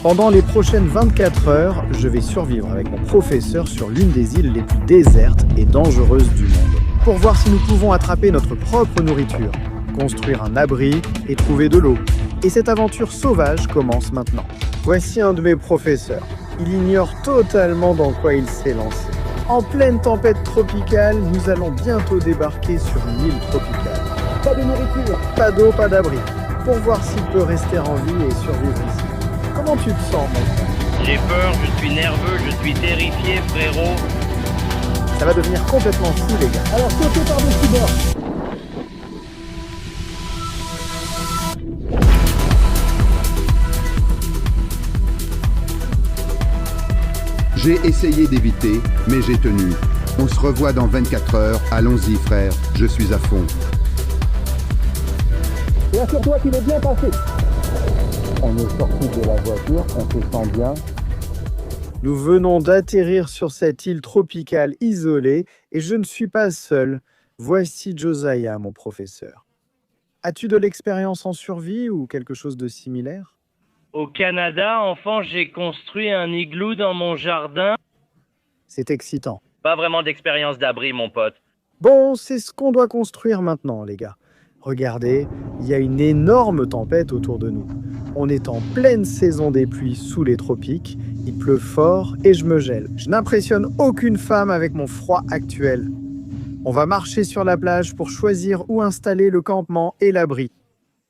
Pendant les prochaines 24 heures, je vais survivre avec mon professeur sur l'une des îles les plus désertes et dangereuses du monde, pour voir si nous pouvons attraper notre propre nourriture, construire un abri et trouver de l'eau. Et cette aventure sauvage commence maintenant. Voici un de mes professeurs. Il ignore totalement dans quoi il s'est lancé. En pleine tempête tropicale, nous allons bientôt débarquer sur une île tropicale. Pas de nourriture, pas d'eau, pas d'abri. Pour voir s'il peut rester en vie et survivre ici. Comment tu te sens, mon frère? J'ai peur, je suis nerveux, je suis terrifié, frérot. Ça va devenir complètement fou, les gars. Alors sautez par-dessus bord. J'ai essayé d'éviter, mais j'ai tenu. On se revoit dans 24 heures. Allons-y, frère. Je suis à fond. Et assure-toi qu'il est bien passé. On est sorti de la voiture, on se sent bien. Nous venons d'atterrir sur cette île tropicale isolée et je ne suis pas seul. Voici Josiah, mon professeur. As-tu de l'expérience en survie ou quelque chose de similaire? Au Canada, enfant, j'ai construit un igloo dans mon jardin. C'est excitant. Pas vraiment d'expérience d'abri, mon pote. Bon, c'est ce qu'on doit construire maintenant, les gars. Regardez, il y a une énorme tempête autour de nous. On est en pleine saison des pluies sous les tropiques, il pleut fort et je me gèle. Je n'impressionne aucune femme avec mon froid actuel. On va marcher sur la plage pour choisir où installer le campement et l'abri.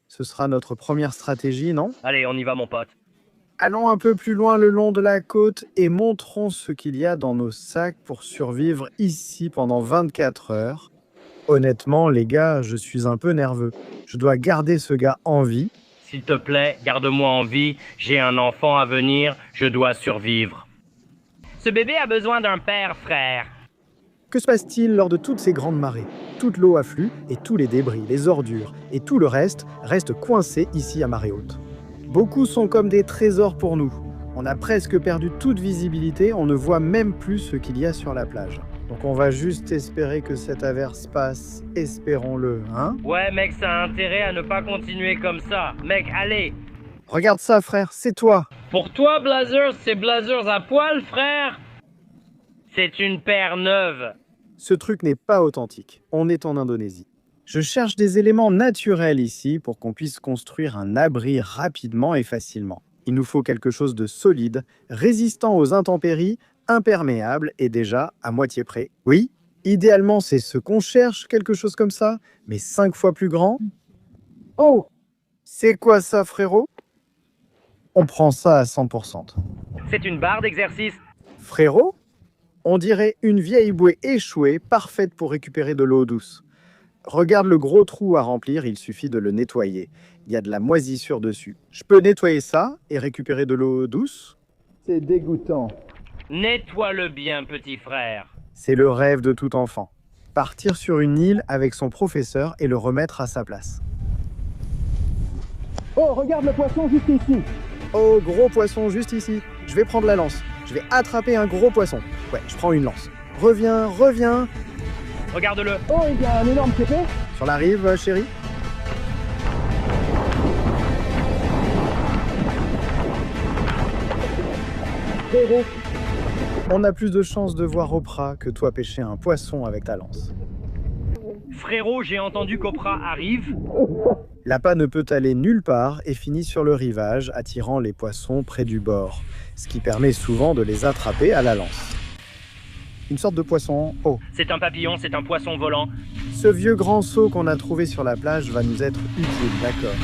Ce sera notre première stratégie, non? Allez, on y va, mon pote. Allons un peu plus loin le long de la côte et montrons ce qu'il y a dans nos sacs pour survivre ici pendant 24 heures. Honnêtement, les gars, je suis un peu nerveux. Je dois garder ce gars en vie. S'il te plaît, garde-moi en vie. J'ai un enfant à venir. Je dois survivre. Ce bébé a besoin d'un père, frère. Que se passe-t-il lors de toutes ces grandes marées? Toute l'eau afflue et tous les débris, les ordures et tout le reste restent coincés ici à marée haute. Beaucoup sont comme des trésors pour nous. On a presque perdu toute visibilité, on ne voit même plus ce qu'il y a sur la plage. Donc on va juste espérer que cette averse passe, espérons-le, hein? Ouais, mec, ça a intérêt à ne pas continuer comme ça. Mec, allez. Regarde ça, frère, c'est toi. Pour toi, Blazers, c'est Blazers à poil, frère. C'est une paire neuve. Ce truc n'est pas authentique. On est en Indonésie. Je cherche des éléments naturels ici pour qu'on puisse construire un abri rapidement et facilement. Il nous faut quelque chose de solide, résistant aux intempéries, imperméable et déjà à moitié prêt. Oui, idéalement c'est ce qu'on cherche, quelque chose comme ça, mais 5 fois plus grand. Oh! C'est quoi ça, frérot? On prend ça à 100%. C'est une barre d'exercice. Frérot? On dirait une vieille bouée échouée, parfaite pour récupérer de l'eau douce. Regarde le gros trou à remplir, il suffit de le nettoyer. Il y a de la moisissure dessus. Je peux nettoyer ça et récupérer de l'eau douce? C'est dégoûtant. Nettoie-le bien, petit frère. C'est le rêve de tout enfant. Partir sur une île avec son professeur et le remettre à sa place. Oh, regarde le poisson juste ici. Oh, gros poisson juste ici. Je vais prendre la lance. Je vais attraper un gros poisson. Ouais, je prends une lance. Reviens, reviens. Regarde-le. Oh, il y a un énorme képé. Sur la rive, chérie. Frérot. On a plus de chances de voir Oprah que toi pêcher un poisson avec ta lance. Frérot, j'ai entendu qu'Oprah arrive. L'appât ne peut aller nulle part et finit sur le rivage, attirant les poissons près du bord, ce qui permet souvent de les attraper à la lance. Une sorte de poisson. Oh, C'est un papillon, c'est un poisson volant. ce vieux grand seau qu'on a trouvé sur la plage va nous être utile, d'accord.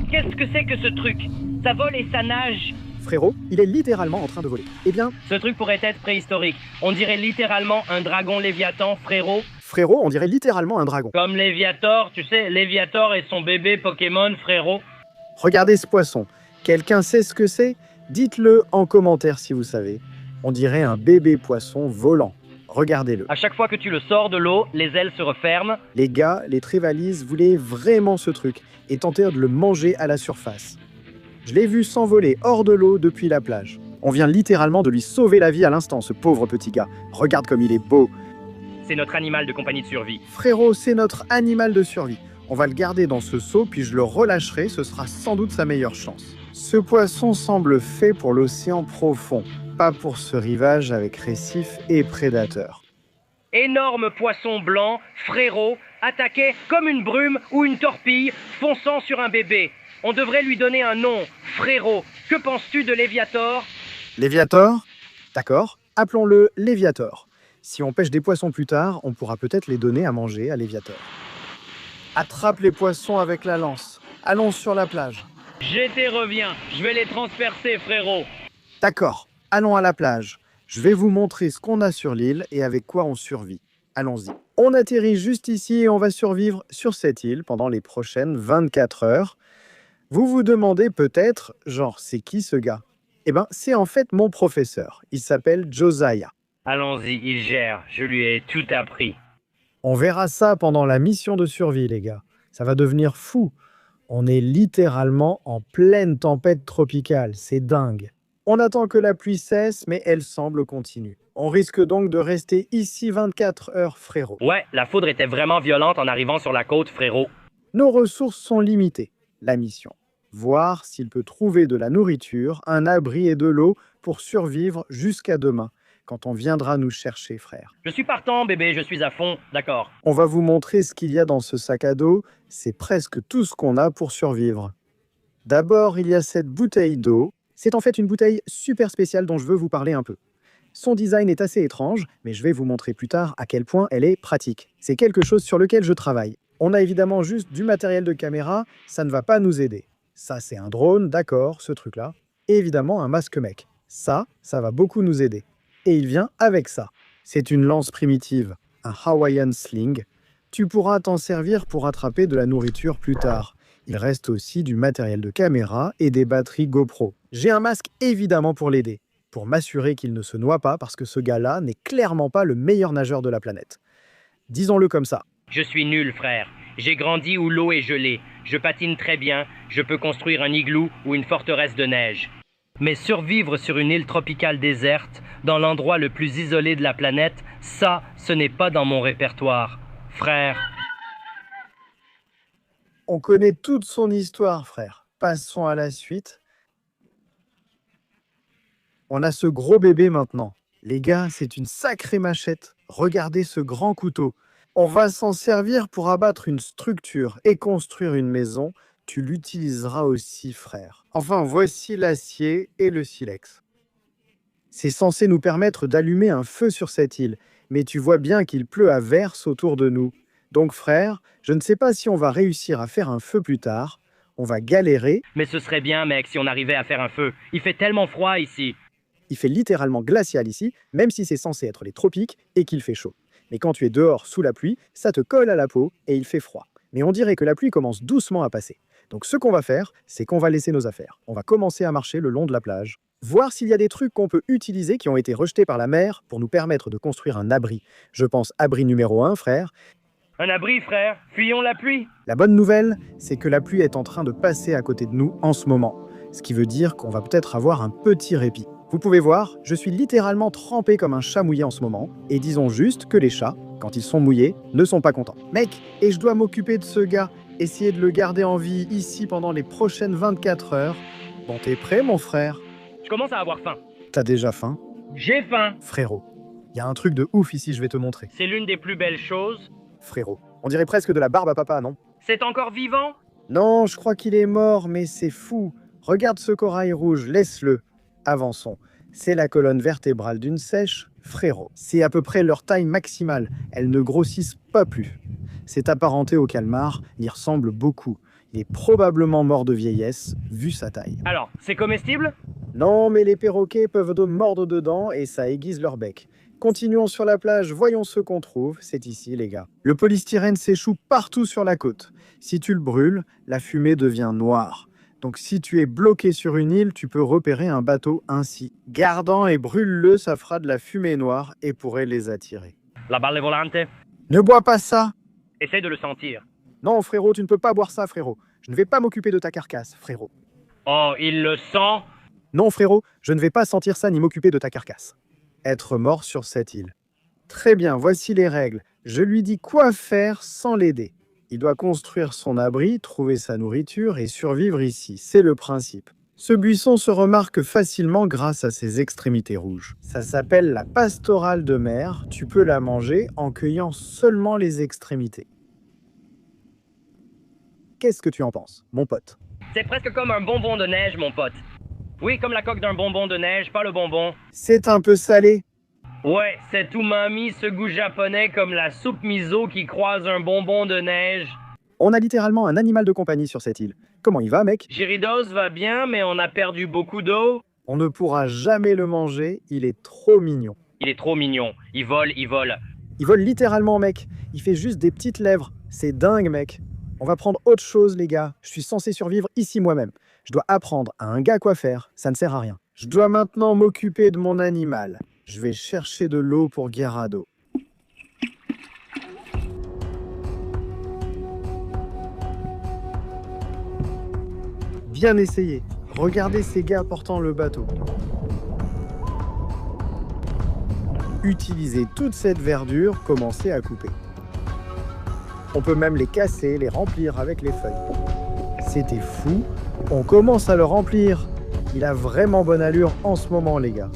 Qu'est-ce que c'est que ce truc? Ça vole et ça nage. Frérot, il est littéralement en train de voler. Eh bien, Ce truc pourrait être préhistorique. On dirait littéralement un dragon Léviathan, frérot. frérot, on dirait littéralement un dragon. Comme Léviator, tu sais, Léviator et son bébé Pokémon, frérot. Regardez ce poisson. Quelqu'un sait ce que c'est? Dites-le en commentaire si vous savez. On dirait un bébé poisson volant. Regardez-le. À chaque fois que tu le sors de l'eau, les ailes se referment. Les gars, les Trévalises voulaient vraiment ce truc et tentèrent de le manger à la surface. Je l'ai vu s'envoler hors de l'eau depuis la plage. On vient littéralement de lui sauver la vie à l'instant, ce pauvre petit gars. Regarde comme il est beau. C'est notre animal de compagnie de survie. Frérot, c'est notre animal de survie. On va le garder dans ce seau, puis je le relâcherai, ce sera sans doute sa meilleure chance. Ce poisson semble fait pour l'océan profond, pas pour ce rivage avec récifs et prédateurs. Énorme poisson blanc, frérot, attaquait comme une brume ou une torpille fonçant sur un bébé. On devrait lui donner un nom, frérot. Que penses-tu de Léviator? Léviator? D'accord, appelons-le Léviator. Si on pêche des poissons plus tard, on pourra peut-être les donner à manger à Léviator. Attrape les poissons avec la lance. Allons sur la plage. J'étais reviens, je vais les transpercer, frérot. D'accord, allons à la plage. Je vais vous montrer ce qu'on a sur l'île et avec quoi on survit. Allons-y. On atterrit juste ici et on va survivre sur cette île pendant les prochaines 24 heures. Vous vous demandez peut-être, genre, c'est qui ce gars? Eh ben, c'est en fait mon professeur. Il s'appelle Josiah. Allons-y, il gère, je lui ai tout appris. On verra ça pendant la mission de survie, les gars. Ça va devenir fou. On est littéralement en pleine tempête tropicale. C'est dingue. On attend que la pluie cesse, mais elle semble continue. On risque donc de rester ici 24 heures, frérot. Ouais, la foudre était vraiment violente en arrivant sur la côte, frérot. Nos ressources sont limitées. La mission: voir s'il peut trouver de la nourriture, un abri et de l'eau pour survivre jusqu'à demain, quand on viendra nous chercher, frère. Je suis partant, bébé, je suis à fond, d'accord. On va vous montrer ce qu'il y a dans ce sac à dos. C'est presque tout ce qu'on a pour survivre. D'abord, il y a cette bouteille d'eau. C'est en fait une bouteille super spéciale dont je veux vous parler un peu. Son design est assez étrange, mais je vais vous montrer plus tard à quel point elle est pratique. C'est quelque chose sur lequel je travaille. On a évidemment juste du matériel de caméra, ça ne va pas nous aider. Ça, c'est un drone, d'accord, ce truc-là. Et évidemment, un masque mec. Ça va beaucoup nous aider. Et il vient avec ça. C'est une lance primitive, un Hawaiian sling. Tu pourras t'en servir pour attraper de la nourriture plus tard. Il reste aussi du matériel de caméra et des batteries GoPro. J'ai un masque évidemment pour l'aider, pour m'assurer qu'il ne se noie pas parce que ce gars-là n'est clairement pas le meilleur nageur de la planète. Disons-le comme ça. Je suis nul, frère. J'ai grandi où l'eau est gelée. Je patine très bien. Je peux construire un igloo ou une forteresse de neige. Mais survivre sur une île tropicale déserte, dans l'endroit le plus isolé de la planète, ça, ce n'est pas dans mon répertoire. Frère. On connaît toute son histoire, frère. Passons à la suite. On a ce gros bébé maintenant. Les gars, c'est une sacrée machette. Regardez ce grand couteau. On va s'en servir pour abattre une structure et construire une maison. Tu l'utiliseras aussi, frère. Enfin, voici l'acier et le silex. C'est censé nous permettre d'allumer un feu sur cette île, mais tu vois bien qu'il pleut à verse autour de nous. Donc, frère, je ne sais pas si on va réussir à faire un feu plus tard. On va galérer. Mais ce serait bien, mec, si on arrivait à faire un feu. Il fait tellement froid ici. Il fait littéralement glacial ici, même si c'est censé être les tropiques et qu'il fait chaud. Mais quand tu es dehors sous la pluie, ça te colle à la peau et il fait froid. Mais on dirait que la pluie commence doucement à passer. Donc ce qu'on va faire, c'est qu'on va laisser nos affaires. On va commencer à marcher le long de la plage. Voir s'il y a des trucs qu'on peut utiliser qui ont été rejetés par la mer pour nous permettre de construire un abri. Je pense abri numéro 1, frère. Un abri, frère. Fuyons la pluie. La bonne nouvelle, c'est que la pluie est en train de passer à côté de nous en ce moment. Ce qui veut dire qu'on va peut-être avoir un petit répit. Vous pouvez voir, je suis littéralement trempé comme un chat mouillé en ce moment. Et disons juste que les chats, quand ils sont mouillés, ne sont pas contents. Mec, et je dois m'occuper de ce gars. Essayer de le garder en vie ici pendant les prochaines 24 heures. Bon, t'es prêt, mon frère? Je commence à avoir faim. T'as déjà faim? J'ai faim. Frérot, il y a un truc de ouf ici, je vais te montrer. C'est l'une des plus belles choses. Frérot, on dirait presque de la barbe à papa, non? C'est encore vivant? Non, je crois qu'il est mort, mais c'est fou. Regarde ce corail rouge, laisse-le. Avançons. C'est la colonne vertébrale d'une sèche, frérot. C'est à peu près leur taille maximale. Elles ne grossissent pas plus. C'est apparenté au calmar, il y ressemble beaucoup. Il est probablement mort de vieillesse, vu sa taille. Alors, c'est comestible? Non, mais les perroquets peuvent mordre dedans et ça aiguise leur bec. Continuons sur la plage, voyons ce qu'on trouve. C'est ici, les gars. Le polystyrène s'échoue partout sur la côte. Si tu le brûles, la fumée devient noire. Donc si tu es bloqué sur une île, tu peux repérer un bateau ainsi. Gardant et brûle-le, ça fera de la fumée noire et pourrait les attirer. La balle volante? Ne bois pas ça! Essaye de le sentir. Non, frérot, tu ne peux pas boire ça, frérot. Je ne vais pas m'occuper de ta carcasse, frérot. Oh, il le sent? Non, frérot, je ne vais pas sentir ça ni m'occuper de ta carcasse. Être mort sur cette île. Très bien, voici les règles. Je lui dis quoi faire sans l'aider. Il doit construire son abri, trouver sa nourriture et survivre ici. C'est le principe. Ce buisson se remarque facilement grâce à ses extrémités rouges. Ça s'appelle la pastorale de mer. Tu peux la manger en cueillant seulement les extrémités. Qu'est-ce que tu en penses, mon pote? C'est presque comme un bonbon de neige, mon pote. Oui, comme la coque d'un bonbon de neige, pas le bonbon. C'est un peu salé. Ouais, c'est umami, ce goût japonais comme la soupe miso qui croise un bonbon de neige. On a littéralement un animal de compagnie sur cette île. Comment il va, mec? Gyarados va bien, mais on a perdu beaucoup d'eau. On ne pourra jamais le manger, il est trop mignon. Il est trop mignon. Il vole, il vole. Il vole littéralement, mec. Il fait juste des petites lèvres. C'est dingue, mec. On va prendre autre chose, les gars. Je suis censé survivre ici moi-même. Je dois apprendre à un gars quoi faire. Ça ne sert à rien. Je dois maintenant m'occuper de mon animal. Je vais chercher de l'eau pour Gyarados. Bien essayé. Regardez ces gars portant le bateau. Utilisez toute cette verdure, commencez à couper. On peut même les casser, les remplir avec les feuilles. C'était fou. On commence à le remplir. Il a vraiment bonne allure en ce moment, les gars.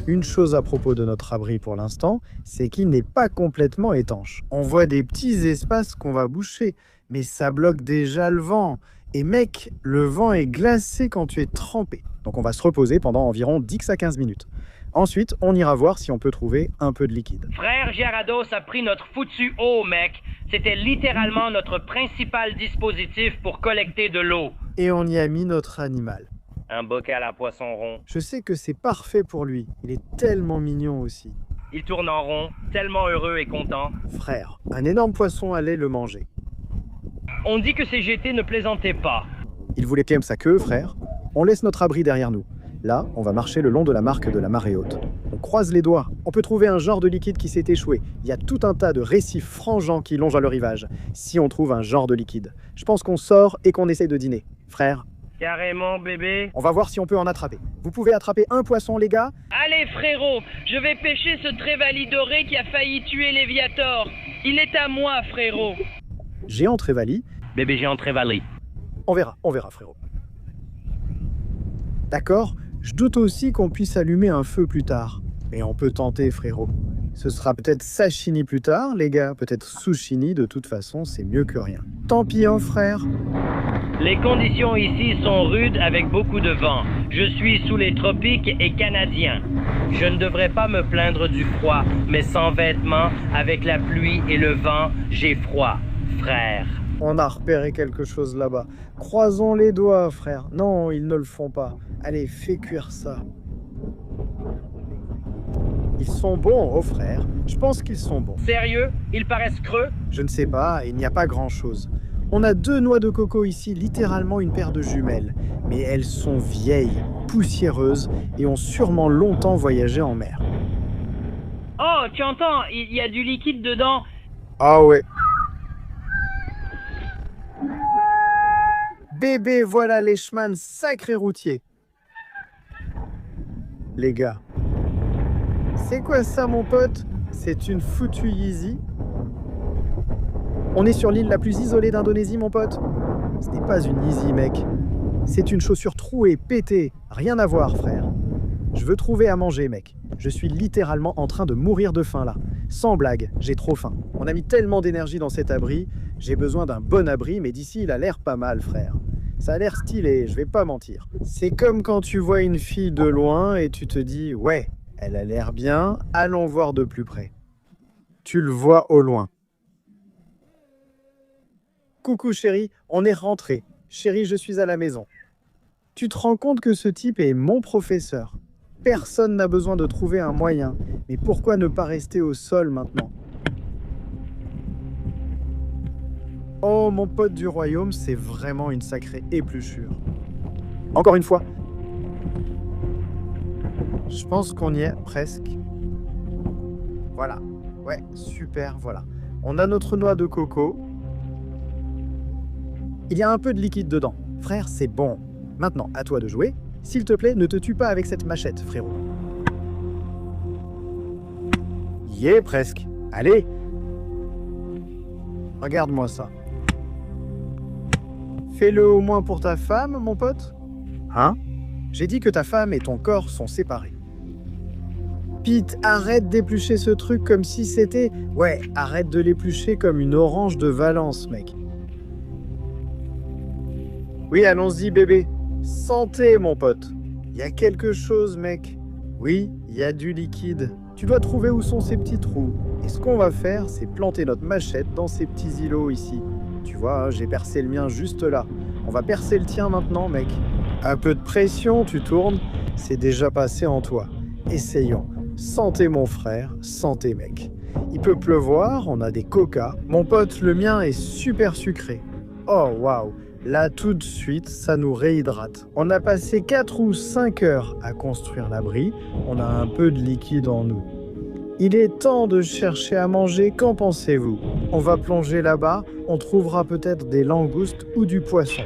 Une chose à propos de notre abri pour l'instant, c'est qu'il n'est pas complètement étanche. On voit des petits espaces qu'on va boucher, mais ça bloque déjà le vent. Et mec, le vent est glacé quand tu es trempé. Donc on va se reposer pendant environ 10 à 15 minutes. Ensuite, on ira voir si on peut trouver un peu de liquide. Frère Gyarados a pris notre foutu eau, mec. C'était littéralement notre principal dispositif pour collecter de l'eau. Et on y a mis notre animal. Un bocal à poisson rond. Je sais que c'est parfait pour lui. Il est tellement mignon aussi. Il tourne en rond, tellement heureux et content. Frère, un énorme poisson allait le manger. On dit que ces GT ne plaisantaient pas. Il voulait claim sa queue, frère. On laisse notre abri derrière nous. Là, on va marcher le long de la marque de la marée haute. On croise les doigts. On peut trouver un genre de liquide qui s'est échoué. Il y a tout un tas de récifs frangeants qui longent le rivage. Si on trouve un genre de liquide, je pense qu'on sort et qu'on essaye de dîner. Frère, Carrément, bébé. on va voir si on peut en attraper. Vous pouvez attraper un poisson, les gars? Allez, frérot, je vais pêcher ce trévali doré qui a failli tuer Léviator. Il est à moi, frérot. Géant Trévali. Bébé géant trévali. On verra, frérot. D'accord, je doute aussi qu'on puisse allumer un feu plus tard. Mais on peut tenter, frérot. Ce sera peut-être sashimi plus tard, les gars. Peut-être sushini, de toute façon, c'est mieux que rien. Tant pis, hein, frère. Les conditions ici sont rudes avec beaucoup de vent. Je suis sous les tropiques et canadien. Je ne devrais pas me plaindre du froid, mais sans vêtements, avec la pluie et le vent, j'ai froid, frère. On a repéré quelque chose là-bas. Croisons les doigts, frère. Non, ils ne le font pas. Allez, fais cuire ça. Ils sont bons, oh frère. Je pense qu'ils sont bons. Sérieux? Ils paraissent creux? Je ne sais pas, il n'y a pas grand-chose. On a 2 noix de coco ici, littéralement une paire de jumelles. Mais elles sont vieilles, poussiéreuses et ont sûrement longtemps voyagé en mer. Oh, tu entends? Il y a du liquide dedans. Ah ouais. Bébé, voilà les chemins sacrés routiers. Les gars. C'est quoi ça, mon pote? C'est une foutue Yeezy. On est sur l'île la plus isolée d'Indonésie, mon pote. Ce n'est pas une Yeezy, mec. C'est une chaussure trouée, pétée. Rien à voir, frère. Je veux trouver à manger, mec. Je suis littéralement en train de mourir de faim, là. Sans blague, j'ai trop faim. On a mis tellement d'énergie dans cet abri. J'ai besoin d'un bon abri, mais d'ici, il a l'air pas mal, frère. Ça a l'air stylé, je vais pas mentir. C'est comme quand tu vois une fille de loin et tu te dis « Ouais, elle a l'air bien, allons voir de plus près. » Tu le vois au loin. Coucou chérie, on est rentré. Chérie, je suis à la maison. Tu te rends compte que ce type est mon professeur. Personne n'a besoin de trouver un moyen. Mais pourquoi ne pas rester au sol maintenant? Oh, mon pote du royaume, c'est vraiment une sacrée épluchure. Encore une fois. Je pense qu'on y est presque. Voilà. Ouais, super, voilà. On a notre noix de coco. Il y a un peu de liquide dedans. Frère, c'est bon. Maintenant, à toi de jouer. S'il te plaît, ne te tue pas avec cette machette, frérot. Y est presque. Allez. Regarde-moi ça. Fais-le au moins pour ta femme, mon pote. Hein? J'ai dit que ta femme et ton corps sont séparés. Pete, arrête d'éplucher ce truc comme si c'était... Ouais, arrête de l'éplucher comme une orange de Valence, mec. Oui, allons-y, bébé. Santé, mon pote. Il y a quelque chose, mec. Oui, il y a du liquide. Tu dois trouver où sont ces petits trous. Et ce qu'on va faire, c'est planter notre machette dans ces petits îlots ici. Tu vois, j'ai percé le mien juste là. On va percer le tien maintenant, mec. Un peu de pression, tu tournes. C'est déjà passé en toi. Essayons. Santé, mon frère. Santé, mec. Il peut pleuvoir, on a des coca. Mon pote, le mien est super sucré. Oh, waouh. Là, tout de suite, ça nous réhydrate. On a passé 4 ou 5 heures à construire l'abri. On a un peu de liquide en nous. Il est temps de chercher à manger, qu'en pensez-vous? On va plonger là-bas, on trouvera peut-être des langoustes ou du poisson.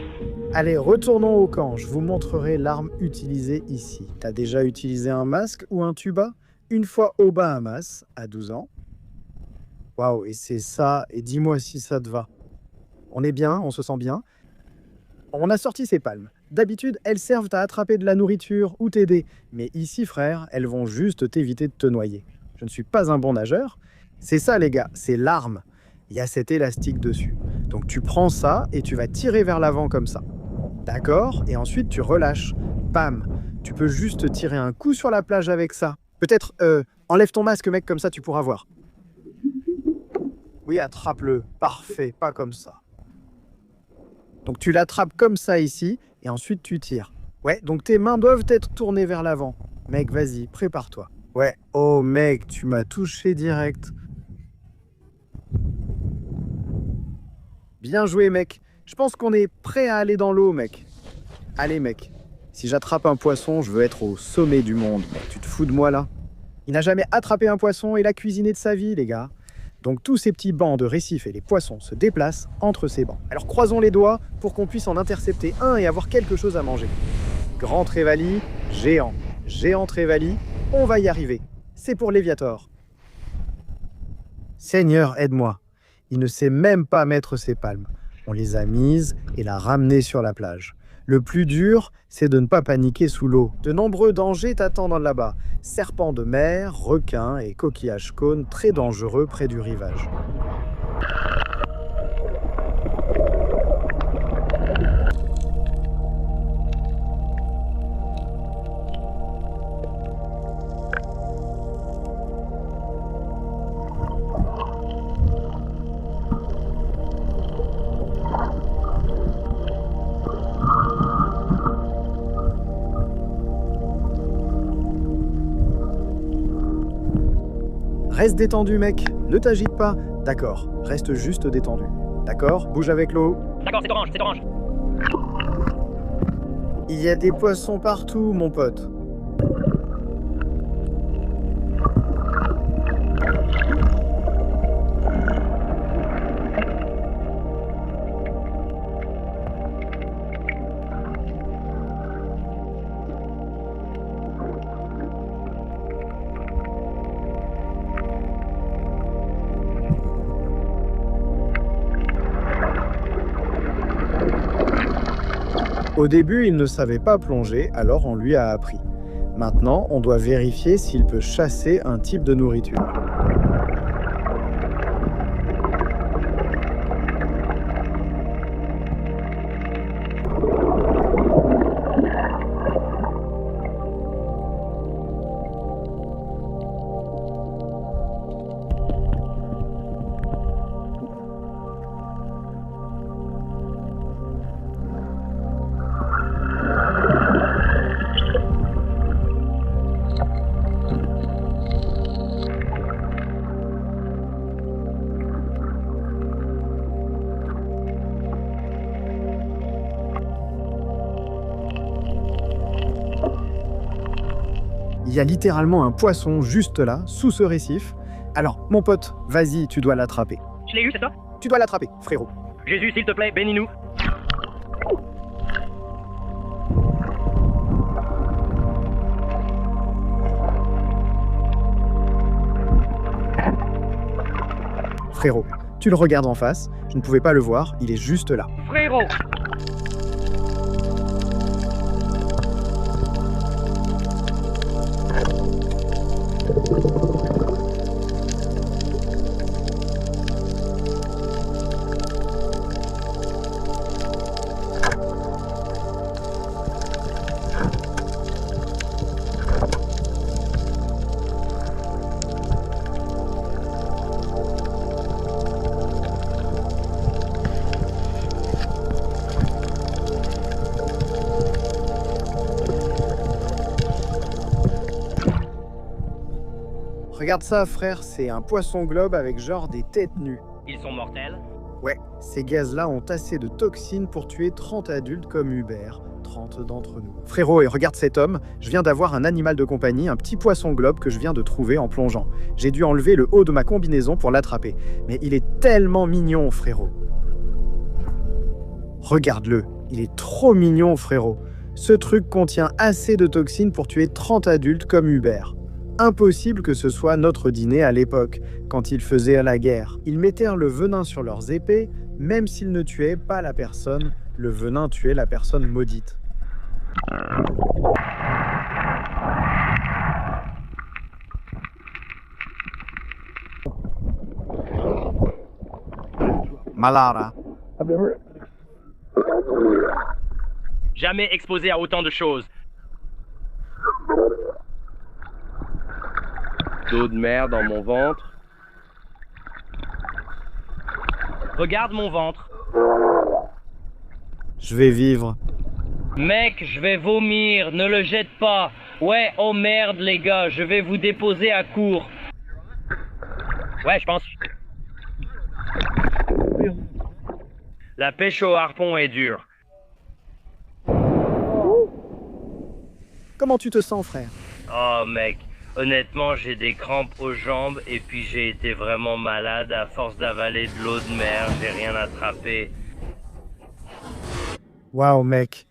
Allez, retournons au camp, je vous montrerai l'arme utilisée ici. T'as déjà utilisé un masque ou un tuba? Une fois aux Bahamas, à 12 ans. Waouh, et c'est ça, et dis-moi si ça te va. On est bien, on se sent bien. On a sorti ces palmes. D'habitude, elles servent à attraper de la nourriture ou t'aider. Mais ici, frère, elles vont juste t'éviter de te noyer. Je ne suis pas un bon nageur. C'est ça, les gars, c'est l'arme. Il y a cet élastique dessus. Donc tu prends ça et tu vas tirer vers l'avant comme ça. D'accord? Et ensuite, tu relâches. Bam! Tu peux juste tirer un coup sur la plage avec ça. Peut-être, enlève ton masque, mec, comme ça tu pourras voir. Oui, attrape-le. Parfait, pas comme ça. Donc tu l'attrapes comme ça ici, et ensuite tu tires. Ouais, donc tes mains doivent être tournées vers l'avant. Mec, vas-y, prépare-toi. Ouais, oh mec, tu m'as touché direct. Bien joué, mec. Je pense qu'on est prêt à aller dans l'eau, mec. Allez, mec. Si j'attrape un poisson, je veux être au sommet du monde. Mec, tu te fous de moi, là? Il n'a jamais attrapé un poisson et l'a cuisiné de sa vie, les gars. Donc tous ces petits bancs de récifs et les poissons se déplacent entre ces bancs. Alors croisons les doigts pour qu'on puisse en intercepter un et avoir quelque chose à manger. Grand trévali, géant. Géant trévali, on va y arriver. C'est pour Léviator. Seigneur, aide-moi. Il ne sait même pas mettre ses palmes. On les a mises et l'a ramené sur la plage. Le plus dur, c'est de ne pas paniquer sous l'eau. De nombreux dangers t'attendent là-bas. Serpents de mer, requins et coquillages cônes très dangereux près du rivage. Reste détendu, mec. Ne t'agite pas. D'accord. Reste juste détendu. D'accord? Bouge avec l'eau. D'accord, c'est orange, c'est orange. Il y a des poissons partout, mon pote. Au début, il ne savait pas plonger, alors on lui a appris. Maintenant, on doit vérifier s'il peut chasser un type de nourriture. Il y a littéralement un poisson juste là, sous ce récif. Alors, mon pote, vas-y, tu dois l'attraper. Je l'ai eu, c'est ça? Tu dois l'attraper, frérot. Jésus, s'il te plaît, bénis-nous. Frérot, tu le regardes en face, je ne pouvais pas le voir, il est juste là. Frérot! Regarde ça, frère, c'est un poisson globe avec genre des têtes nues. Ils sont mortels? Ouais, ces gaz-là ont assez de toxines pour tuer 30 adultes comme Hubert, 30 d'entre nous. Frérot, et regarde cet homme, je viens d'avoir un animal de compagnie, un petit poisson globe que je viens de trouver en plongeant. J'ai dû enlever le haut de ma combinaison pour l'attraper. Mais il est tellement mignon, frérot. Regarde-le, il est trop mignon, frérot. Ce truc contient assez de toxines pour tuer 30 adultes comme Hubert. Impossible que ce soit notre dîner à l'époque, quand ils faisaient la guerre. Ils mettèrent le venin sur leurs épées, même s'ils ne tuaient pas la personne, le venin tuait la personne maudite. Malara. Jamais exposé à autant de choses. D'eau de mer dans mon ventre. Regarde mon ventre. Je vais vivre. Mec, je vais vomir, ne le jette pas. Ouais, oh merde les gars, je vais vous déposer à court. Ouais, je pense. La pêche au harpon est dure. Comment tu te sens, frère? Oh mec, honnêtement j'ai des crampes aux jambes et puis j'ai été vraiment malade à force d'avaler de l'eau de mer, j'ai rien attrapé. Waouh, mec.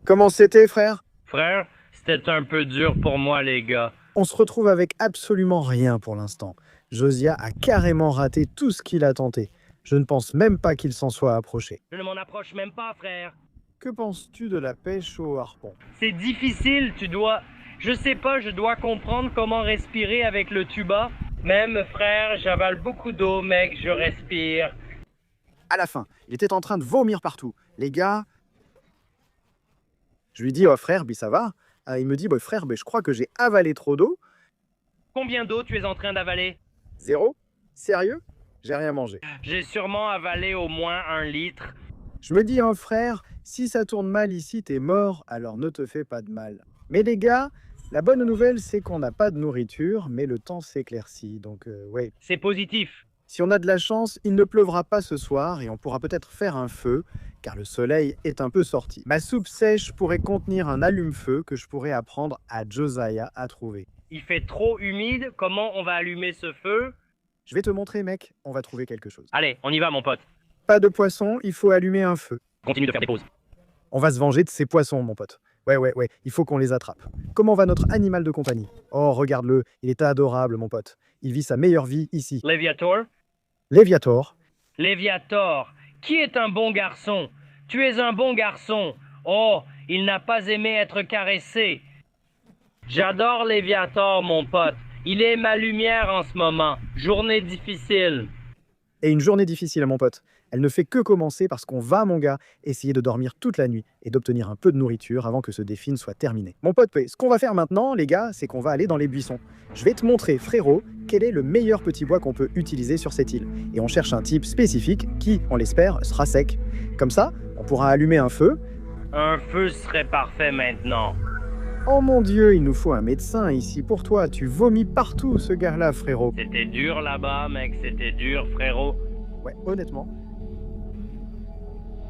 Comment c'était, frère? Frère, c'était un peu dur pour moi les gars. On se retrouve avec absolument rien pour l'instant. Josiah a carrément raté tout ce qu'il a tenté. Je ne pense même pas qu'il s'en soit approché. Je ne m'en approche même pas frère. Que penses-tu de la pêche au harpon? C'est difficile, tu dois... Je sais pas, je dois comprendre comment respirer avec le tuba. Même frère, j'avale beaucoup d'eau mec, je respire. À la fin, il était en train de vomir partout. Les gars... Je lui dis, oh frère, ça va? Il me dit, frère, je crois que j'ai avalé trop d'eau. Combien d'eau tu es en train d'avaler? 0? Sérieux? J'ai rien mangé. J'ai sûrement avalé au moins 1 litre. Je me dis, oh frère, si ça tourne mal ici, t'es mort, alors ne te fais pas de mal. Mais les gars, la bonne nouvelle, c'est qu'on n'a pas de nourriture, mais le temps s'éclaircit, donc ouais. C'est positif. Si on a de la chance, il ne pleuvra pas ce soir et on pourra peut-être faire un feu, car le soleil est un peu sorti. Ma soupe sèche pourrait contenir un allume-feu que je pourrais apprendre à Josiah à trouver. Il fait trop humide, comment on va allumer ce feu? Je vais te montrer, mec, on va trouver quelque chose. Allez, on y va mon pote. Pas de poisson, il faut allumer un feu. Continue de faire des pauses. On va se venger de ces poissons, mon pote. Ouais, il faut qu'on les attrape. Comment va notre animal de compagnie? Oh, regarde-le, il est adorable, mon pote. Il vit sa meilleure vie ici. Léviator? Léviator. Léviator, qui est un bon garçon? Tu es un bon garçon. Oh, il n'a pas aimé être caressé. J'adore Léviator, mon pote. Il est ma lumière en ce moment. Journée difficile. Et une journée difficile, mon pote. Elle ne fait que commencer parce qu'on va, mon gars, essayer de dormir toute la nuit et d'obtenir un peu de nourriture avant que ce défi ne soit terminé. Mon pote, ce qu'on va faire maintenant, les gars, c'est qu'on va aller dans les buissons. Je vais te montrer, frérot, quel est le meilleur petit bois qu'on peut utiliser sur cette île. Et on cherche un type spécifique qui, on l'espère, sera sec. Comme ça, on pourra allumer un feu. Un feu serait parfait maintenant. Oh mon Dieu, il nous faut un médecin ici pour toi. Tu vomis partout, ce gars-là, frérot. C'était dur là-bas, mec, c'était dur, frérot. Ouais, honnêtement.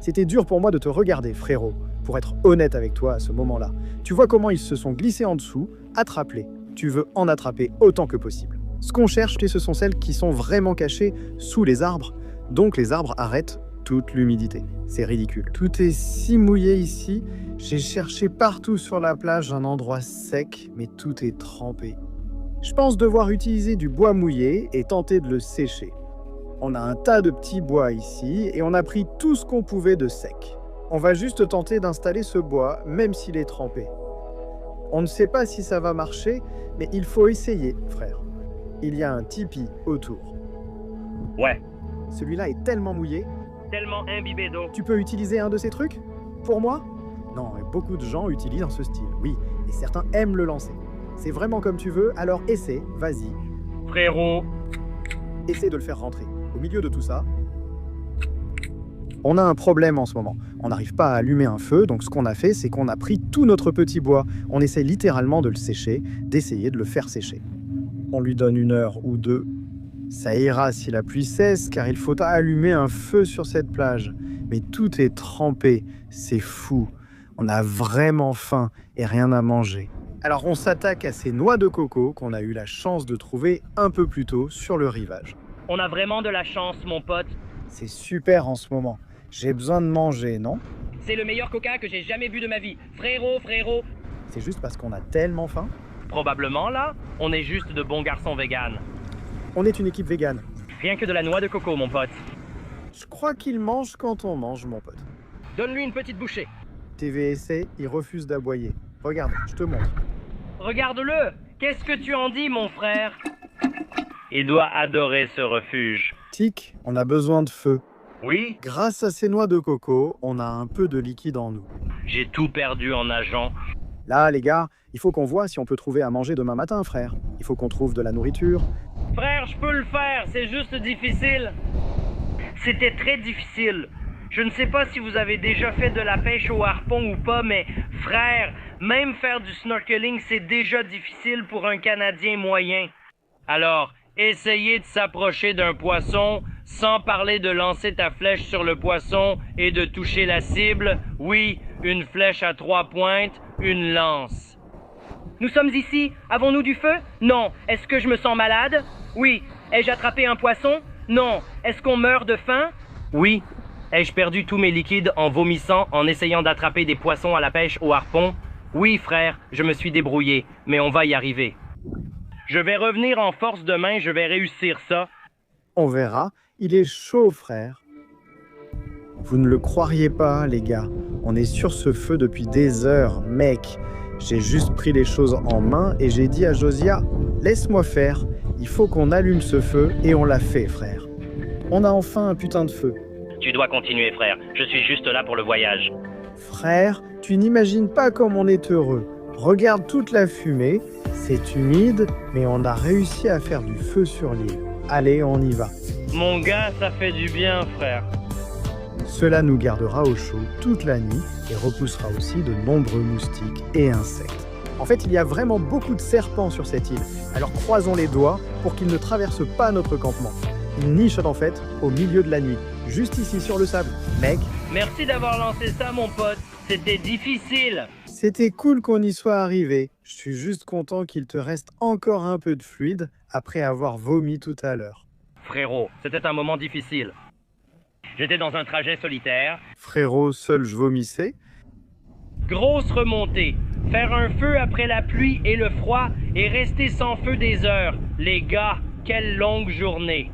C'était dur pour moi de te regarder, frérot, pour être honnête avec toi à ce moment-là. Tu vois comment ils se sont glissés en dessous, attrape-les. Tu veux en attraper autant que possible. Ce qu'on cherche, ce sont celles qui sont vraiment cachées sous les arbres. Donc les arbres arrêtent toute l'humidité. C'est ridicule. Tout est si mouillé ici. J'ai cherché partout sur la plage un endroit sec, mais tout est trempé. Je pense devoir utiliser du bois mouillé et tenter de le sécher. On a un tas de petits bois ici et on a pris tout ce qu'on pouvait de sec. On va juste tenter d'installer ce bois, même s'il est trempé. On ne sait pas si ça va marcher, mais il faut essayer, frère. Il y a un tipi autour. Ouais. Celui-là est tellement mouillé. Tellement imbibé d'eau. Tu peux utiliser un de ces trucs? Pour moi? Non, et beaucoup de gens utilisent ce style, oui. Et certains aiment le lancer. C'est vraiment comme tu veux, alors essaie, vas-y. Frérot. Essaie de le faire rentrer. Au milieu de tout ça, On a un problème en ce moment. On n'arrive pas à allumer un feu, donc ce qu'on a fait, c'est qu'on a pris tout notre petit bois. On essaie littéralement de le sécher, d'essayer de le faire sécher. On lui donne 1 heure ou 2. Ça ira si la pluie cesse, car il faudra allumer un feu sur cette plage. Mais tout est trempé, c'est fou. On a vraiment faim et rien à manger. Alors on s'attaque à ces noix de coco qu'on a eu la chance de trouver un peu plus tôt sur le rivage. On a vraiment de la chance, mon pote. C'est super en ce moment. J'ai besoin de manger, non? C'est le meilleur coca que j'ai jamais bu de ma vie. Frérot. C'est juste parce qu'on a tellement faim? Probablement, là, on est juste de bons garçons véganes. On est une équipe végane. Rien que de la noix de coco, mon pote. Je crois qu'il mange quand on mange, mon pote. Donne-lui une petite bouchée. TVSA, il refuse d'aboyer. Regarde, je te montre. Regarde-le. Qu'est-ce que tu en dis, mon frère? Il doit adorer ce refuge. Tic, on a besoin de feu. Oui? Grâce à ces noix de coco, on a un peu de liquide en nous. J'ai tout perdu en nageant. Là, les gars, il faut qu'on voit si on peut trouver à manger demain matin, frère. Il faut qu'on trouve de la nourriture. Frère, je peux le faire, c'est juste difficile. C'était très difficile. Je ne sais pas si vous avez déjà fait de la pêche au harpon ou pas, mais frère, même faire du snorkeling, c'est déjà difficile pour un Canadien moyen. Alors, essayez de s'approcher d'un poisson sans parler de lancer ta flèche sur le poisson et de toucher la cible. Oui, une flèche à 3 pointes, une lance. Nous sommes ici. Avons-nous du feu? Non. Est-ce que je me sens malade? Oui. Ai-je attrapé un poisson? Non. Est-ce qu'on meurt de faim? Oui. Ai-je perdu tous mes liquides en vomissant en essayant d'attraper des poissons à la pêche au harpon? Oui, frère, je me suis débrouillé, mais on va y arriver. Je vais revenir en force demain, je vais réussir ça. On verra. Il est chaud, frère. Vous ne le croiriez pas, les gars. On est sur ce feu depuis des heures, mec. J'ai juste pris les choses en main et j'ai dit à Josiah, laisse-moi faire. Il faut qu'on allume ce feu et on l'a fait, frère. On a enfin un putain de feu. Tu dois continuer, frère. Je suis juste là pour le voyage. Frère, tu n'imagines pas comme on est heureux. Regarde toute la fumée. C'est humide, mais on a réussi à faire du feu sur l'île. Allez, on y va. Mon gars, ça fait du bien, frère. Cela nous gardera au chaud toute la nuit et repoussera aussi de nombreux moustiques et insectes. En fait, il y a vraiment beaucoup de serpents sur cette île, alors croisons les doigts pour qu'ils ne traversent pas notre campement. Ils nichent en fait au milieu de la nuit, juste ici sur le sable. Mec, Merci d'avoir lancé ça, mon pote. C'était difficile. c'était cool qu'on y soit arrivé. Je suis juste content qu'il te reste encore un peu de fluide après avoir vomi tout à l'heure. Frérot, c'était un moment difficile. J'étais dans un trajet solitaire. Frérot, seul je vomissais. Grosse remontée. Faire un feu après la pluie et le froid et rester sans feu des heures. Les gars, quelle longue journée.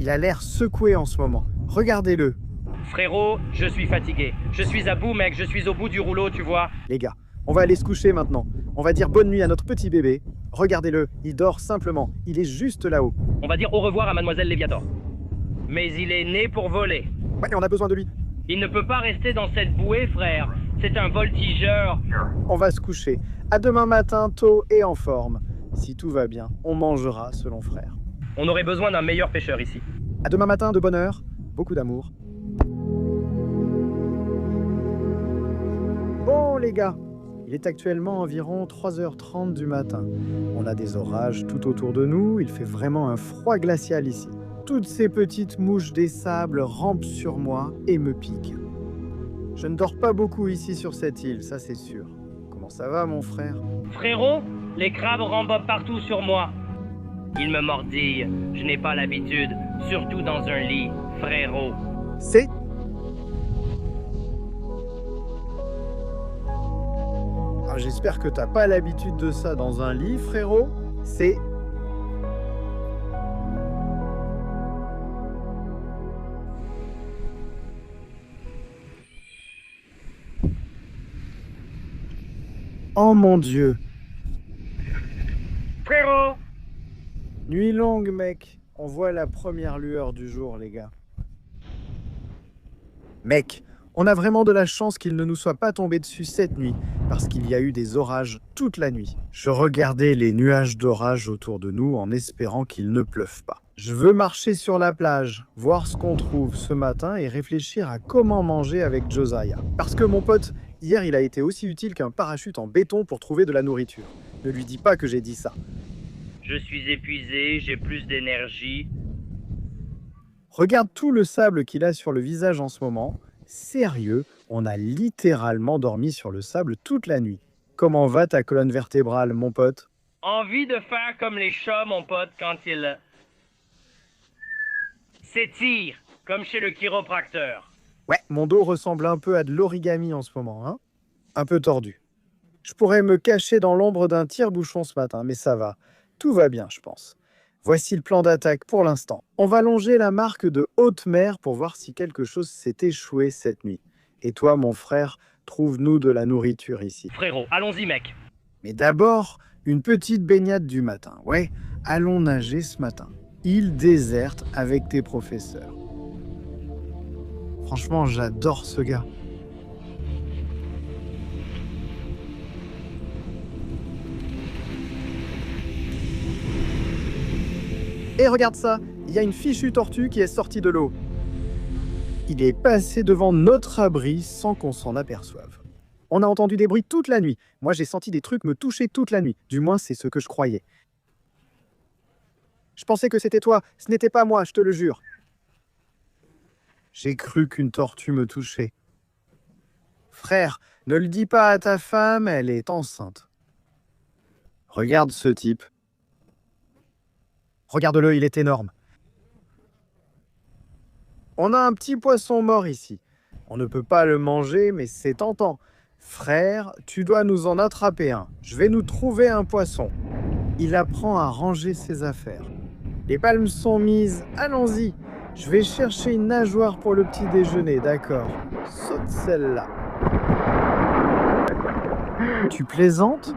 Il a l'air secoué en ce moment. Regardez-le. Frérot, je suis fatigué. Je suis à bout, mec. Je suis au bout du rouleau, tu vois. Les gars, on va aller se coucher maintenant. On va dire bonne nuit à notre petit bébé. Regardez-le, il dort simplement. Il est juste là-haut. On va dire au revoir à Mademoiselle Léviator. Mais il est né pour voler. Ouais, on a besoin de lui. Il ne peut pas rester dans cette bouée, frère. C'est un voltigeur. On va se coucher. À demain matin, tôt et en forme. Si tout va bien, on mangera selon frère. On aurait besoin d'un meilleur pêcheur ici. À demain matin, de bonne heure. Beaucoup d'amour. Bon les gars, il est actuellement environ 3h30 du matin. On a des orages tout autour de nous, il fait vraiment un froid glacial ici. Toutes ces petites mouches des sables rampent sur moi et me piquent. Je ne dors pas beaucoup ici sur cette île, ça c'est sûr. Comment ça va mon frère? Frérot, les crabes rembobent partout sur moi. Ils me mordillent. Je n'ai pas l'habitude, surtout dans un lit, frérot. C'est... Ah, j'espère que t'as pas l'habitude de ça dans un lit, frérot. C'est... Oh mon Dieu. Frérot! Nuit longue, mec. On voit la première lueur du jour, les gars. Mec, On a vraiment de la chance qu'il ne nous soit pas tombé dessus cette nuit, parce qu'il y a eu des orages toute la nuit. Je regardais les nuages d'orage autour de nous en espérant qu'il ne pleuve pas. Je veux marcher sur la plage, voir ce qu'on trouve ce matin et réfléchir à comment manger avec Josiah. Parce que mon pote, hier il a été aussi utile qu'un parachute en béton pour trouver de la nourriture. Ne lui dis pas que j'ai dit ça. Je suis épuisé, j'ai plus d'énergie. Regarde tout le sable qu'il a sur le visage en ce moment. Sérieux, on a littéralement dormi sur le sable toute la nuit. Comment va ta colonne vertébrale, mon pote? Envie de faire comme les chats, mon pote, quand ils s'étirent, comme chez le chiropracteur. Ouais, mon dos ressemble un peu à de l'origami en ce moment, hein? Un peu tordu. Je pourrais me cacher dans l'ombre d'un tire-bouchon ce matin, mais ça va. Tout va bien, je pense. Voici le plan d'attaque pour l'instant. On va longer la marque de haute mer pour voir si quelque chose s'est échoué cette nuit. Et toi, mon frère, trouve-nous de la nourriture ici. Frérot, allons-y, mec. Mais d'abord, une petite baignade du matin. Ouais, allons nager ce matin. Île déserte avec tes professeurs. Franchement, j'adore ce gars. Et regarde ça, il y a une fichue tortue qui est sortie de l'eau. Il est passé devant notre abri sans qu'on s'en aperçoive. On a entendu des bruits toute la nuit. Moi, j'ai senti des trucs me toucher toute la nuit. Du moins, c'est ce que je croyais. Je pensais que c'était toi. Ce n'était pas moi, je te le jure. J'ai cru qu'une tortue me touchait. Frère, ne le dis pas à ta femme, elle est enceinte. Regarde ce type. Regarde-le, il est énorme. On a un petit poisson mort ici. On ne peut pas le manger, mais c'est tentant. Frère, tu dois nous en attraper un. Je vais nous trouver un poisson. Il apprend à ranger ses affaires. Les palmes sont mises, allons-y. Je vais chercher une nageoire pour le petit déjeuner, d'accord. Saute celle-là. Tu plaisantes ?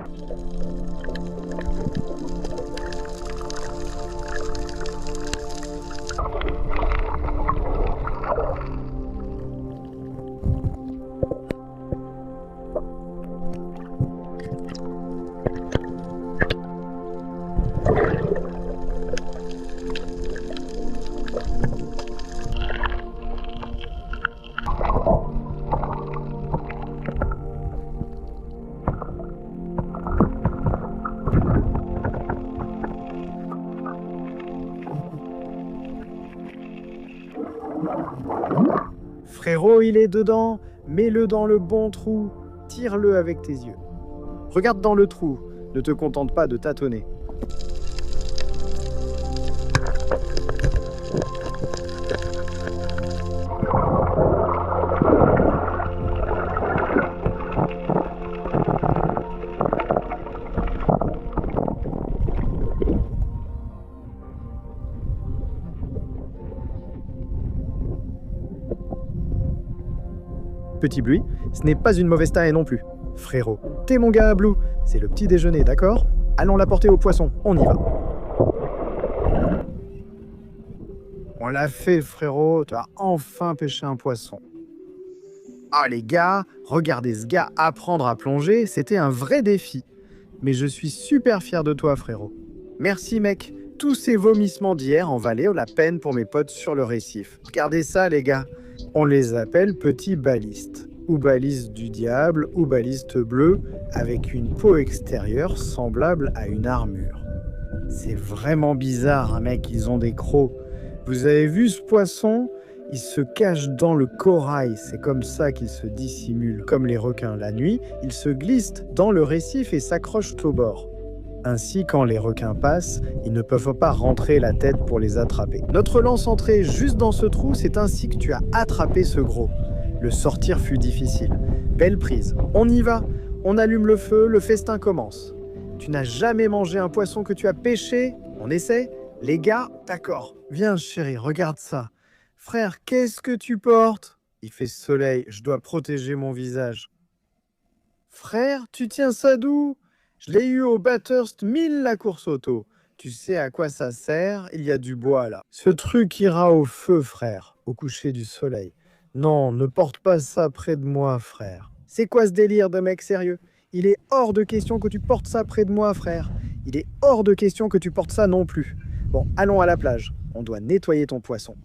Frérot, il est dedans. Mets-le dans le bon trou. Tire-le avec tes yeux. Regarde dans le trou. Ne te contente pas de tâtonner. Petit Blue, ce n'est pas une mauvaise taille non plus. Frérot, t'es mon gars à Blue, c'est le petit déjeuner, d'accord? Allons l'apporter au poisson, on y va. On l'a fait, frérot, tu as enfin pêché un poisson. Ah les gars, regardez ce gars apprendre à plonger, c'était un vrai défi. Mais je suis super fier de toi, frérot. Merci mec, tous ces vomissements d'hier en valaient la peine pour mes potes sur le récif. Regardez ça les gars. On les appelle petits balistes, ou balistes du diable, ou balistes bleus, avec une peau extérieure semblable à une armure. C'est vraiment bizarre, hein, mec, ils ont des crocs. Vous avez vu ce poisson? Il se cache dans le corail, c'est comme ça qu'il se dissimule. Comme les requins la nuit, ils se glissent dans le récif et s'accrochent au bord. Ainsi, quand les requins passent, ils ne peuvent pas rentrer la tête pour les attraper. Notre lance entrée juste dans ce trou, c'est ainsi que tu as attrapé ce gros. Le sortir fut difficile. Belle prise. On y va. On allume le feu, le festin commence. Tu n'as jamais mangé un poisson que tu as pêché? On essaie? Les gars, d'accord. Viens chérie, regarde ça. Frère, qu'est-ce que tu portes? Il fait soleil, je dois protéger mon visage. Frère, tu tiens ça d'où? Je l'ai eu au Bathurst 1000 la course auto. Tu sais à quoi ça sert? Il y a du bois là. Ce truc ira au feu, frère, au coucher du soleil. Non, ne porte pas ça près de moi, frère. C'est quoi ce délire de mec sérieux? Il est hors de question que tu portes ça près de moi, frère. Il est hors de question que tu portes ça non plus. Bon, allons à la plage. On doit nettoyer ton poisson.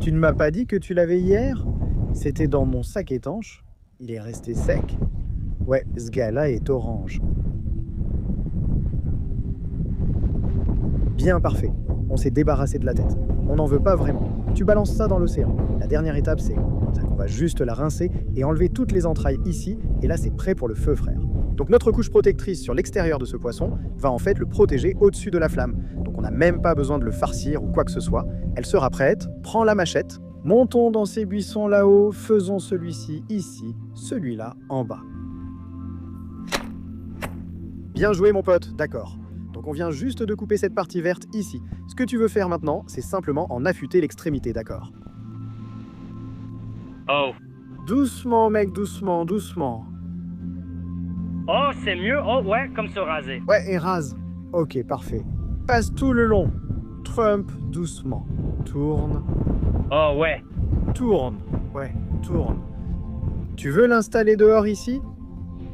Tu ne m'as pas dit que tu l'avais hier? C'était dans mon sac étanche. Il est resté sec. Ouais, ce gars-là est orange. Bien, parfait. On s'est débarrassé de la tête. On n'en veut pas vraiment. Tu balances ça dans l'océan. La dernière étape, c'est ça qu'on va juste la rincer et enlever toutes les entrailles ici. Et là, c'est prêt pour le feu, frère. Donc notre couche protectrice sur l'extérieur de ce poisson va en fait le protéger au-dessus de la flamme. Donc on n'a même pas besoin de le farcir ou quoi que ce soit. Elle sera prête. Prends la machette. Montons dans ces buissons là-haut. Faisons celui-ci ici, celui-là en bas. Bien joué, mon pote. D'accord. Donc on vient juste de couper cette partie verte ici. Ce que tu veux faire maintenant, c'est simplement en affûter l'extrémité, d'accord? Oh. Doucement, mec, doucement, doucement. Oh, c'est mieux. Oh, ouais, comme se raser. Ouais, et rase. Ok, parfait. Passe tout le long. Trump, doucement. Tourne. Oh, ouais. Tourne. Ouais, tourne. Tu veux l'installer dehors ici?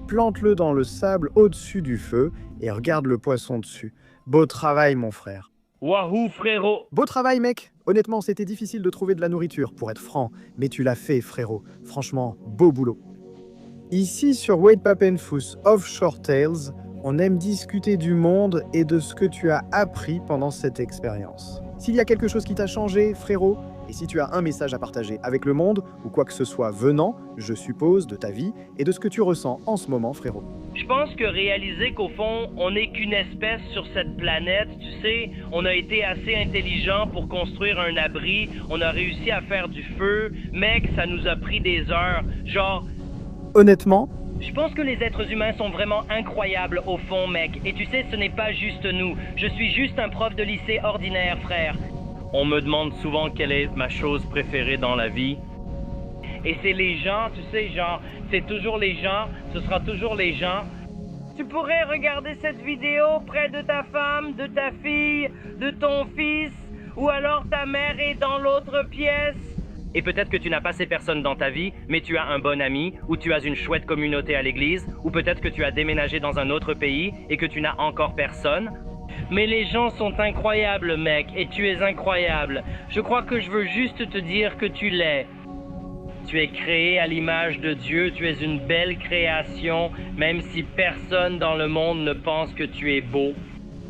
Plante-le dans le sable au-dessus du feu et regarde le poisson dessus. Beau travail, mon frère. Wahoo, frérot. Beau travail, mec. Honnêtement, c'était difficile de trouver de la nourriture, pour être franc. Mais tu l'as fait, frérot. Franchement, beau boulot. Ici, sur Wade Papenfus Offshore Tales, on aime discuter du monde et de ce que tu as appris pendant cette expérience. S'il y a quelque chose qui t'a changé, frérot, et si tu as un message à partager avec le monde, ou quoi que ce soit venant, je suppose, de ta vie, et de ce que tu ressens en ce moment, frérot. Je pense que réaliser qu'au fond, on n'est qu'une espèce sur cette planète, tu sais, on a été assez intelligent pour construire un abri, on a réussi à faire du feu, mec, ça nous a pris des heures, genre... Honnêtement, Je pense que les êtres humains sont vraiment incroyables au fond, mec. Et tu sais, ce n'est pas juste nous. Je suis juste un prof de lycée ordinaire, frère. On me demande souvent quelle est ma chose préférée dans la vie. Et c'est les gens, tu sais, genre, c'est toujours les gens, ce sera toujours les gens. Tu pourrais regarder cette vidéo près de ta femme, de ta fille, de ton fils, ou alors ta mère est dans l'autre pièce. Et peut-être que tu n'as pas ces personnes dans ta vie, mais tu as un bon ami, ou tu as une chouette communauté à l'église, ou peut-être que tu as déménagé dans un autre pays et que tu n'as encore personne. Mais les gens sont incroyables, mec, et tu es incroyable. Je crois que je veux juste te dire que tu l'es. Tu es créé à l'image de Dieu, tu es une belle création, même si personne dans le monde ne pense que tu es beau.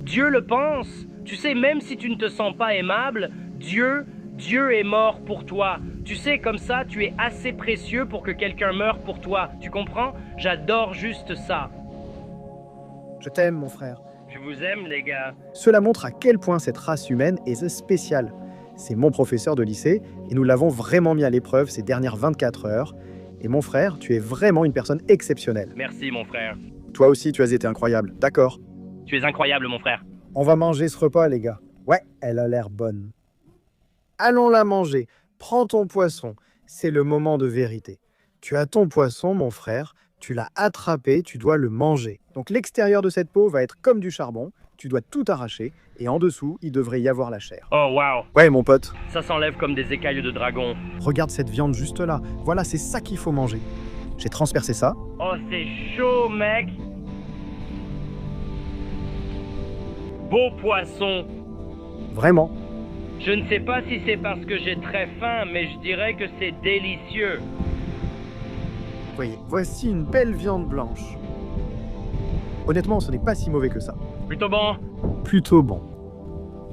Dieu le pense. Tu sais, même si tu ne te sens pas aimable, Dieu est mort pour toi. Tu sais, comme ça, tu es assez précieux pour que quelqu'un meure pour toi. Tu comprends? J'adore juste ça. je t'aime, mon frère. Je vous aime, les gars. Cela montre à quel point cette race humaine est spéciale. C'est mon professeur de lycée, et nous l'avons vraiment mis à l'épreuve ces dernières 24 heures. Et mon frère, tu es vraiment une personne exceptionnelle. Merci, mon frère. Toi aussi, tu as été incroyable, d'accord? Tu es incroyable, mon frère. On va manger ce repas, les gars. Ouais, elle a l'air bonne. Allons la manger. Prends ton poisson. C'est le moment de vérité. Tu as ton poisson, mon frère. Tu l'as attrapé, tu dois le manger. Donc l'extérieur de cette peau va être comme du charbon. Tu dois tout arracher. Et en dessous, il devrait y avoir la chair. Oh, wow. Ouais, mon pote. Ça s'enlève comme des écailles de dragon. Regarde cette viande juste là. Voilà, c'est ça qu'il faut manger. J'ai transpercé ça. Oh, c'est chaud, mec. Beau poisson. Vraiment. Je ne sais pas si c'est parce que j'ai très faim, mais je dirais que c'est délicieux. Voyez, voici une belle viande blanche. Honnêtement, ce n'est pas si mauvais que ça. Plutôt bon. Plutôt bon.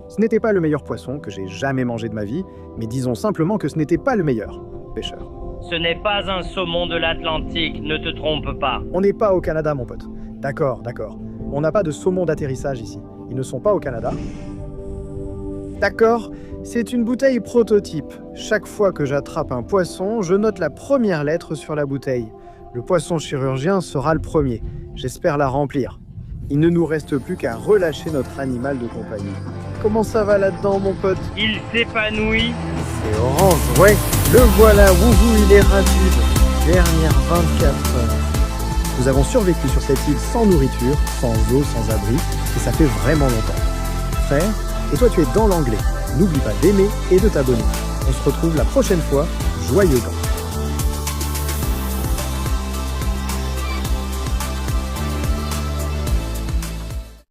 Ce n'était pas le meilleur poisson que j'ai jamais mangé de ma vie, mais disons simplement que ce n'était pas le meilleur pêcheur. Ce n'est pas un saumon de l'Atlantique, ne te trompe pas. On n'est pas au Canada, mon pote. D'accord, d'accord. On n'a pas de saumon d'atterrissage ici. Ils ne sont pas au Canada. D'accord, c'est une bouteille prototype. Chaque fois que j'attrape un poisson, je note la première lettre sur la bouteille. Le poisson chirurgien sera le premier. J'espère la remplir. Il ne nous reste plus qu'à relâcher notre animal de compagnie. Comment ça va là-dedans, mon pote? Il s'épanouit. C'est orange, ouais. Le voilà, wouhou, il est rapide. Dernière 24 heures. Nous avons survécu sur cette île sans nourriture, sans eau, sans abri, et ça fait vraiment longtemps. Frère, et toi tu es dans l'anglais. N'oublie pas d'aimer et de t'abonner. On se retrouve la prochaine fois, joyeux gants.